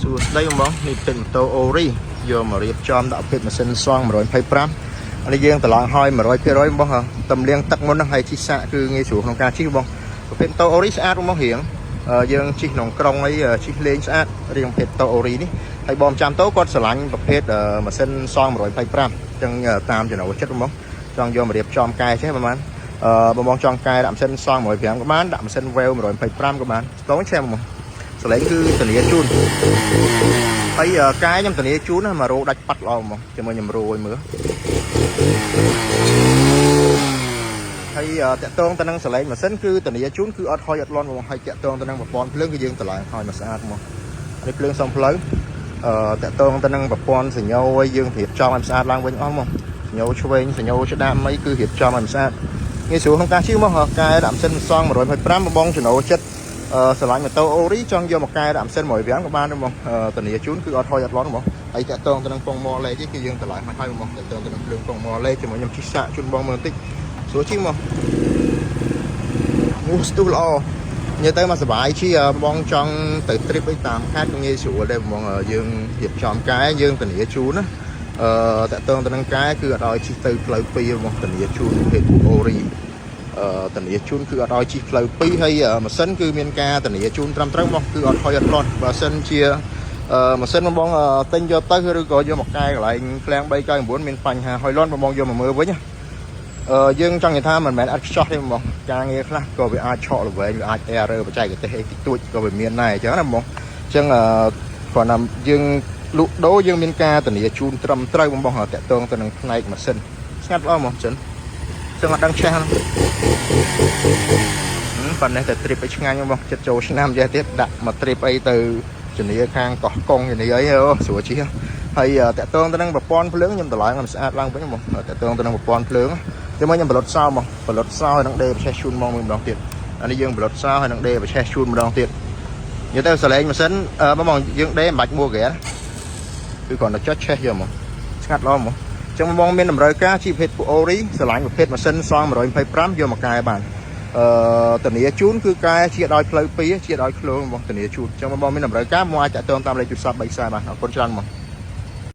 សួស្តីបងនេះពេញម៉ូតូអូរីយកមករៀបចំដាក់ពេជ្រម៉ាស៊ីនសង125នេះយើងត្រឡងហើយ 100% បងតំលៀងទឹកមុនហ្នឹងហើយជីសាក់គឺងាយស្រួលក្នុងការជិះបងប្រភេទម៉ូតូអូរីស្អាតបងរៀងយើងជិះក្នុងក្រុងអីជិះលេងស្អាតរៀងប្រភេទម៉ូតូអូរីនេះហើយបងចាំតូគាត់ស្រឡាញ់ប្រភេទម៉ាស៊ីនសង125អញ្ចឹងតាមចំណូលចិត្តបងចង់យកមករៀបចំកែចេះប្រហែលបងចង់កែដាក់ម៉ាស៊ីនសង125ក៏បានដាក់ម៉ាស៊ីន Well 125ក៏បានស្ទងឆែបងសលេងគឺធានាជូនហើយកាយខ្ញុំធានាជូនណាមករោដាច់ប៉ាត់ល្អហ្មងជាមួយខ្ញុំរោឲ្យមើលហើយតាក់ទងទៅនឹងសលេងម៉ាស៊ីនគឺធានាជូនគឺអត់ហុយអត់លន់ហ្មងហើយតាក់ទងទៅនឹងប្រព័ន្ធភ្លើងគឺយើងតម្លើងឲ្យមកស្អាតហ្មងនេះភ្លើងសំផ្លូវតាក់ទងទៅនឹងប្រព័ន្ធសញ្ញោឲ្យយើងរៀបចំឲ្យស្អាតឡើងវិញអស់ហ្មងសញ្ញោឆ្វេងសញ្ញោឆ្ដាំអីគឺរៀបចំឲ្យស្អាតងាយស្រួលក្នុងការជិះហ្មងកែដាក់ម៉ាស៊ីនសង125បងចំណូលចិត្តស្រឡាញ់ម៉ូតូអូរីចង់យកមកកែដាក់ម៉ាស៊ីន125ក៏បានដែរបងធានាជូនគឺអត់ហុយអត់លន់ហ្មងហើយតាក់ទងទៅនឹងពងម៉លេគឺយើងតម្លើងមកហើយបងតាក់ទងទៅនឹងភ្លើងពងម៉លេជាមួយខ្ញុំជិះសាក់ជូនបងមើលបន្តិចស្រួលជិះមកស្ទុះល្អនិយាយទៅមកសុបាយជិះបងចង់ទៅទ្រីបអីតាមខេត្តក៏ងាយស្រួលដែរបងយើងរៀបចំកែយើងធានាជូនណាតាក់ទងទៅនឹងកែគឺអត់ឲ្យជិះទៅផ្លូវ2របស់ធានាជូនប្រភេទអូរីធានាជូនគឺអត់ឲ្យជិះផ្លូវ2ហើយម៉ាស៊ីនគឺមានការធានាជូនត្រឹមត្រូវមកគឺអត់ហុយអត់លន់បើសិនជាម៉ាស៊ីនបងទិញយកទៅឬក៏យកមកកែកន្លែងឃ្លាំង399មានបញ្ហាហុយលន់បងយកមកមើលវិញយើងចង់និយាយថាមិនមែនអត់ខ្ចោះទេបងការងារខ្លះក៏វាអាចឆក់ល្វែងវាអាច error បច្ចេកទេសអីតិចតួចក៏វាមានដែរអញ្ចឹងណាបងអញ្ចឹងគ្រាន់តែយើងលក់ដូរយើងមានការធានាជូនត្រឹមត្រូវបងតាក់ទងទៅនឹងផ្នែកម៉ាស៊ីនស្ងាត់ល្អមកចឹងអត់ដឹងឆេះប៉ុន្តែតែទ្រីបឲ្យឆ្ងាញ់បងចិត្តចូលឆ្នាំចេះទៀតដាក់មកទ្រីបអីទៅជំនាខាងកោះកុងជំនាអីស្រួលជិះហើយតាក់ទងទៅនឹងប្រព័ន្ធភ្លើងខ្ញុំតម្លើងឲ្យស្អាតឡើងវិញបងតាក់ទងទៅនឹងប្រព័ន្ធភ្លើងជាមួយខ្ញុំបលុតសោមកបលុតសោហើយនឹងដេបឆេះជូនមកមួយម្ដងទៀតអានេះយើងបលុតសោហើយនឹងដេបឆេះជូនម្ដងទៀតនិយាយទៅសលេងម៉ាស៊ីនបងយើងដេមិនបាច់មួក្រែគឺគ្រាន់តែចុចឆេះយកមកស្ងាត់ល្អមកចឹងបងមានតម្រូវការជីប្រភេទអូរីស្រឡាញ់ប្រភេទម៉ាស៊ីនសង125យកមកកែបានធានាជូនគឺកែជាដោយផ្លូវ2ជាដោយឃ្លោងបងធានាជូនចឹងបងមានតម្រូវការមកអាចតាក់ទងតាមលេខទូរស័ព្ទ3ខ្សែបានអរគុណច្រើនបង